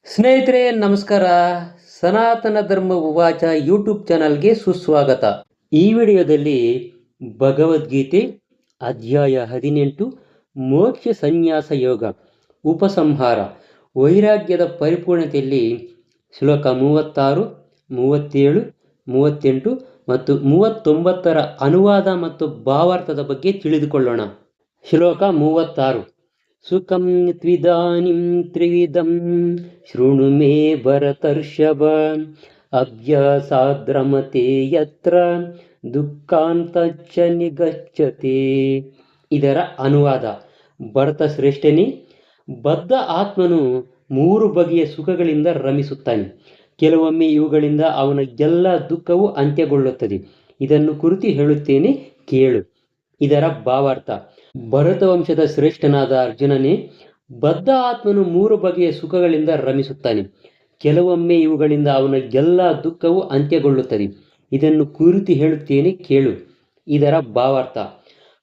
ಸ್ನೇಹಿತರೆ ನಮಸ್ಕಾರ. ಸನಾತನ ಧರ್ಮ ಉವಾಚ ಯೂಟ್ಯೂಬ್ ಚಾನಲ್ಗೆ ಸುಸ್ವಾಗತ. ಈ ವಿಡಿಯೋದಲ್ಲಿ ಭಗವದ್ಗೀತೆ ಅಧ್ಯಾಯ 18 ಮೋಕ್ಷ ಸನ್ಯಾಸ ಯೋಗ ಉಪಸಂಹಾರ ವೈರಾಗ್ಯದ ಪರಿಪೂರ್ಣತೆಯಲ್ಲಿ ಶ್ಲೋಕ 36, 37, 38 ಮತ್ತು 39ರ ಅನುವಾದ ಮತ್ತು ಭಾವಾರ್ಥದ ಬಗ್ಗೆ ತಿಳಿದುಕೊಳ್ಳೋಣ. ಶ್ಲೋಕ 36. ಸುಖಂ ತ್ವಿದಾನಿಂ ತ್ರಿವಿಧಂ ಶೃಣು ಮೇ ಭರತರ್ಷಭ ಅಭ್ಯಾಸಾದ್ರಮತೆ ಯತ್ರ ದುಃಖಾಂತಚ್ಚ ನಿಗಚ್ಚತೆ. ಇದರ ಅನುವಾದ: ಭರತ ಶ್ರೇಷ್ಠನೇ, ಬದ್ಧ ಆತ್ಮನು 3 ಬಗೆಯ ಸುಖಗಳಿಂದ ರಮಿಸುತ್ತಾನೆ. ಕೆಲವೊಮ್ಮೆ ಇವುಗಳಿಂದ ಅವನ ಎಲ್ಲ ದುಃಖವು ಅಂತ್ಯಗೊಳ್ಳುತ್ತದೆ. ಇದನ್ನು ಕುರಿತು ಹೇಳುತ್ತೇನೆ, ಕೇಳು. ಇದರ ಭಾವಾರ್ಥ: ಭರತ ವಂಶದ ಶ್ರೇಷ್ಠನಾದ ಅರ್ಜುನನೇ, ಬದ್ಧ ಆತ್ಮನು 3 ಬಗೆಯ ಸುಖಗಳಿಂದ ರಮಿಸುತ್ತಾನೆ. ಕೆಲವೊಮ್ಮೆ ಇವುಗಳಿಂದ ಅವನ ಎಲ್ಲ ದುಃಖವು ಅಂತ್ಯಗೊಳ್ಳುತ್ತದೆ. ಇದನ್ನು ಕುರಿತು ಹೇಳುತ್ತೇನೆ, ಕೇಳು. ಇದರ ಭಾವಾರ್ಥ: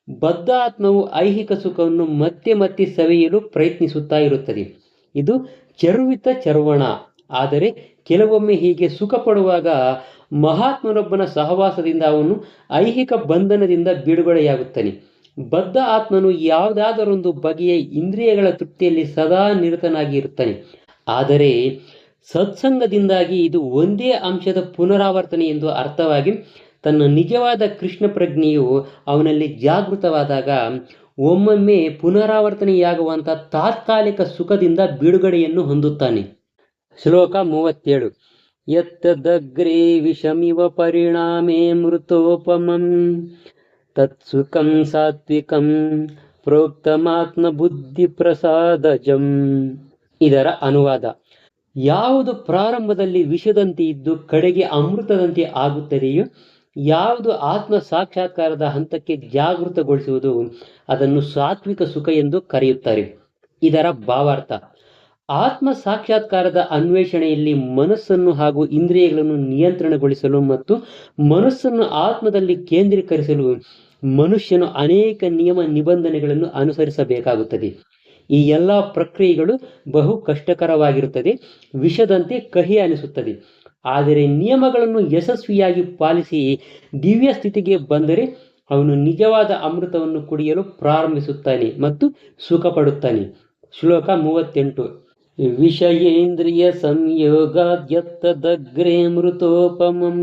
ಬದ್ಧ ಆತ್ಮವು ಐಹಿಕ ಸುಖವನ್ನು ಮತ್ತೆ ಮತ್ತೆ ಸವಿಯಲು ಪ್ರಯತ್ನಿಸುತ್ತಾ ಇರುತ್ತದೆ. ಇದು ಚರ್ವಿತ ಚರ್ವಣ. ಆದರೆ ಕೆಲವೊಮ್ಮೆ ಹೀಗೆ ಸುಖ ಪಡುವಾಗ ಮಹಾತ್ಮನೊಬ್ಬನ ಸಹವಾಸದಿಂದ ಅವನು ಐಹಿಕ ಬಂಧನದಿಂದ ಬಿಡುಗಡೆಯಾಗುತ್ತಾನೆ. ಬದ್ಧ ಆತ್ಮನು ಯಾವುದಾದರೊಂದು ಬಗೆಯ ಇಂದ್ರಿಯಗಳ ತೃಪ್ತಿಯಲ್ಲಿ ಸದಾ ನಿರತನಾಗಿ ಇರುತ್ತಾನೆ. ಆದರೆ ಸತ್ಸಂಗದಿಂದಾಗಿ ಇದು ಒಂದೇ ಅಂಶದ ಪುನರಾವರ್ತನೆ ಎಂದು ಅರ್ಥವಾಗಿ ತನ್ನ ನಿಜವಾದ ಕೃಷ್ಣ ಪ್ರಜ್ಞೆಯು ಅವನಲ್ಲಿ ಜಾಗೃತವಾದಾಗ ಒಮ್ಮೊಮ್ಮೆ ಪುನರಾವರ್ತನೆಯಾಗುವಂಥ ತಾತ್ಕಾಲಿಕ ಸುಖದಿಂದ ಬಿಡುಗಡೆಯನ್ನು ಹೊಂದುತ್ತಾನೆ. ಶ್ಲೋಕ 37. ಯತ್ತದಗ್ರೇ ವಿಷಮಿವ ಪರಿಣಾಮೇ ಮೃತೋಪಮಂ ತತ್ಸುಖಂ ಸಾತ್ವಿಕಂ ಪ್ರೋಕ್ತಮಾತ್ಮ ಬುದ್ಧಿ ಪ್ರಸಾದಜಂ. ಇದರ ಅನುವಾದ: ಯಾವುದು ಪ್ರಾರಂಭದಲ್ಲಿ ವಿಷದಂತೆ ಇದ್ದು ಕಡೆಗೆ ಅಮೃತದಂತೆ ಆಗುತ್ತದೆಯೋ, ಯಾವುದು ಆತ್ಮ ಸಾಕ್ಷಾತ್ಕಾರದ ಹಂತಕ್ಕೆ ಜಾಗೃತಗೊಳಿಸುವುದು, ಅದನ್ನು ಸಾತ್ವಿಕ ಸುಖ ಎಂದು ಕರೆಯುತ್ತಾರೆ. ಇದರ ಭಾವಾರ್ಥ: ಆತ್ಮ ಸಾಕ್ಷಾತ್ಕಾರದ ಅನ್ವೇಷಣೆಯಲ್ಲಿ ಮನಸ್ಸನ್ನು ಹಾಗೂ ಇಂದ್ರಿಯಗಳನ್ನು ನಿಯಂತ್ರಣಗೊಳಿಸಲು ಮತ್ತು ಮನಸ್ಸನ್ನು ಆತ್ಮದಲ್ಲಿ ಕೇಂದ್ರೀಕರಿಸಲು ಮನುಷ್ಯನು ಅನೇಕ ನಿಯಮ ನಿಬಂಧನೆಗಳನ್ನು ಅನುಸರಿಸಬೇಕಾಗುತ್ತದೆ. ಈ ಎಲ್ಲ ಪ್ರಕ್ರಿಯೆಗಳು ಬಹು ಕಷ್ಟಕರವಾಗಿರುತ್ತದೆ, ವಿಷದಂತೆ ಕಹಿ ಅನಿಸುತ್ತದೆ. ಆದರೆ ನಿಯಮಗಳನ್ನು ಯಶಸ್ವಿಯಾಗಿ ಪಾಲಿಸಿ ದಿವ್ಯ ಸ್ಥಿತಿಗೆ ಬಂದರೆ ಅವನು ನಿಜವಾದ ಅಮೃತವನ್ನು ಕುಡಿಯಲು ಪ್ರಾರಂಭಿಸುತ್ತಾನೆ ಮತ್ತು ಸುಖ ಪಡುತ್ತಾನೆ. ಶ್ಲೋಕ 38. ವಿಷಯೇಂದ್ರಿಯ ಸಂಯೋಗಾದ್ಯತ್ತದಗ್ರೇ ಮೃತೋಪಮಂ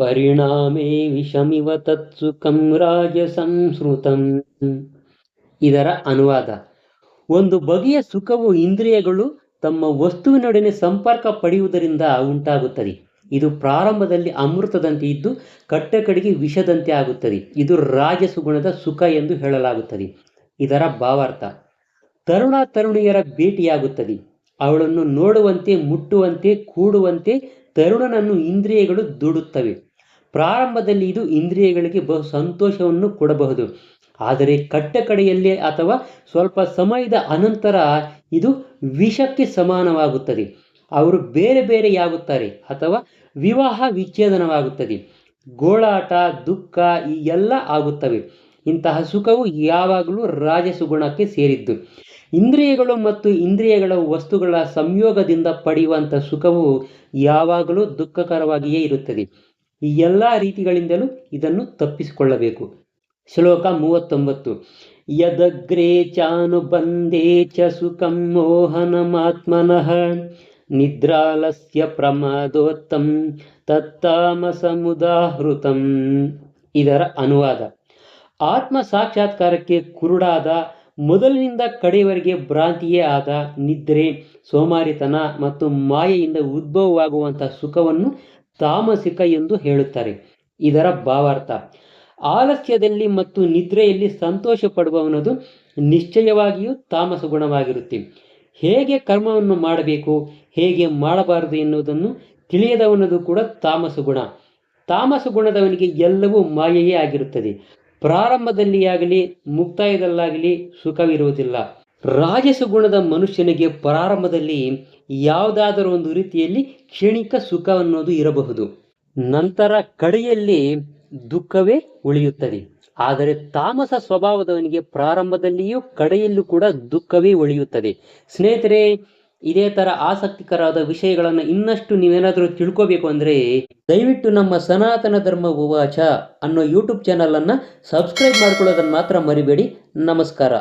ಪರಿಣಾಮೇ ವಿಷಮಿವ ತತ್ಸುಖಂ ರಾಜಸಂಸ್ಮೃತಂ. ಇದರ ಅನುವಾದ: ಒಂದು ಬಗೆಯ ಸುಖವು ಇಂದ್ರಿಯಗಳು ತಮ್ಮ ವಸ್ತುವಿನೊಡನೆ ಸಂಪರ್ಕ ಪಡೆಯುವುದರಿಂದ ಉಂಟಾಗುತ್ತದೆ. ಇದು ಪ್ರಾರಂಭದಲ್ಲಿ ಅಮೃತದಂತೆ ಇದ್ದು ಕಟ್ಟಕಡೆಗೆ ವಿಷದಂತೆ ಆಗುತ್ತದೆ. ಇದು ರಾಜಸುಗುಣದ ಸುಖ ಎಂದು ಹೇಳಲಾಗುತ್ತದೆ. ಇದರ ಭಾವಾರ್ಥ: ತರುಣ ತರುಣಿಯರ ಭೇಟಿಯಾಗುತ್ತದೆ. ಅವಳನ್ನು ನೋಡುವಂತೆ, ಮುಟ್ಟುವಂತೆ, ಕೂಡುವಂತೆ ತರುಣನನ್ನು ಇಂದ್ರಿಯಗಳು ದೂಡುತ್ತವೆ. ಪ್ರಾರಂಭದಲ್ಲಿ ಇದು ಇಂದ್ರಿಯಗಳಿಗೆ ಬಹು ಸಂತೋಷವನ್ನು ಕೊಡಬಹುದು. ಆದರೆ ಕಟ್ಟಕಡೆಯಲ್ಲಿ ಅಥವಾ ಸ್ವಲ್ಪ ಸಮಯದ ಅನಂತರ ಇದು ವಿಷಕ್ಕೆ ಸಮಾನವಾಗುತ್ತದೆ. ಅವರು ಬೇರೆ ಬೇರೆಯಾಗುತ್ತಾರೆ ಅಥವಾ ವಿವಾಹ ವಿಚ್ಛೇದನವಾಗುತ್ತದೆ. ಗೋಳಾಟ, ದುಃಖ ಈ ಎಲ್ಲ ಆಗುತ್ತವೆ. ಇಂತಹ ಸುಖವು ಯಾವಾಗಲೂ ರಾಜಸುಗುಣಕ್ಕೆ ಸೇರಿದ್ದು. ಇಂದ್ರಿಯಗಳು ಮತ್ತು ಇಂದ್ರಿಯಗಳ ವಸ್ತುಗಳ ಸಂಯೋಗದಿಂದ ಪಡೆಯುವಂಥ ಸುಖವು ಯಾವಾಗಲೂ ದುಃಖಕರವಾಗಿಯೇ ಇರುತ್ತದೆ. ಈ ಎಲ್ಲ ರೀತಿಗಳಿಂದಲೂ ಇದನ್ನು ತಪ್ಪಿಸಿಕೊಳ್ಳಬೇಕು. ಶ್ಲೋಕ 39. ಯದಗ್ರೇ ಚಾನುಬಂಧೇ ಚ ಸುಖಂ ಮೋಹನಮಾತ್ಮನಃ ನಿದ್ರಾಲಸ್ಯ ಪ್ರಮಾದೋತ್ತಂ ತತ್ತಾಮಸಮುದಾಹೃತಂ. ಇದರ ಅನುವಾದ: ಆತ್ಮ ಸಾಕ್ಷಾತ್ಕಾರಕ್ಕೆ ಕುರುಡಾದ, ಮೊದಲಿನಿಂದ ಕಡೆಯವರೆಗೆ ಭ್ರಾಂತಿಯೇ ಆದ ನಿದ್ರೆ, ಸೋಮಾರಿತನ ಮತ್ತು ಮಾಯೆಯಿಂದ ಉದ್ಭವವಾಗುವಂಥ ಸುಖವನ್ನು ತಾಮಸಿಕ ಎಂದು ಹೇಳುತ್ತಾರೆ. ಇದರ ಭಾವಾರ್ಥ: ಆಲಸ್ಯದಲ್ಲಿ ಮತ್ತು ನಿದ್ರೆಯಲ್ಲಿ ಸಂತೋಷ ಪಡುವವನದು ನಿಶ್ಚಯವಾಗಿಯೂ ತಾಮಸ ಗುಣವಾಗಿರುತ್ತೆ. ಹೇಗೆ ಕರ್ಮವನ್ನು ಮಾಡಬೇಕು, ಹೇಗೆ ಮಾಡಬಾರದು ಎನ್ನುವುದನ್ನು ತಿಳಿಯದವನದು ಕೂಡ ತಾಮಸ ಗುಣ. ತಾಮಸ ಗುಣದವನಿಗೆ ಎಲ್ಲವೂ ಮಾಯೆಯೇ ಆಗಿರುತ್ತದೆ. ಪ್ರಾರಂಭದಲ್ಲಿಯಾಗಲಿ ಮುಕ್ತಾಯದಲ್ಲಾಗಲಿ ಸುಖವಿರುವುದಿಲ್ಲ. ರಾಜಸ ಗುಣದ ಮನುಷ್ಯನಿಗೆ ಪ್ರಾರಂಭದಲ್ಲಿ ಯಾವುದಾದರೂ ಒಂದು ರೀತಿಯಲ್ಲಿ ಕ್ಷಣಿಕ ಸುಖ ಅನ್ನೋದು ಇರಬಹುದು. ನಂತರ ಕಡೆಯಲ್ಲಿ ದುಃಖವೇ ಉಳಿಯುತ್ತದೆ. ಆದರೆ ತಾಮಸ ಸ್ವಭಾವದವನಿಗೆ ಪ್ರಾರಂಭದಲ್ಲಿಯೂ ಕಡೆಯಲ್ಲೂ ಕೂಡ ದುಃಖವೇ ಉಳಿಯುತ್ತದೆ. ಸ್ನೇಹಿತರೆ, ಇದೇ ಥರ ಆಸಕ್ತಿಕರವಾದ ವಿಷಯಗಳನ್ನು ಇನ್ನಷ್ಟು ನೀವೇನಾದರೂ ತಿಳ್ಕೋಬೇಕು ಅಂದರೆ ದಯವಿಟ್ಟು ನಮ್ಮ ಸನಾತನ ಧರ್ಮ ಉವಾಚ ಅನ್ನೋ ಯೂಟ್ಯೂಬ್ ಚಾನಲನ್ನು ಸಬ್ಸ್ಕ್ರೈಬ್ ಮಾಡ್ಕೊಳ್ಳೋದನ್ನು ಮಾತ್ರ ಮರಿಬೇಡಿ. ನಮಸ್ಕಾರ.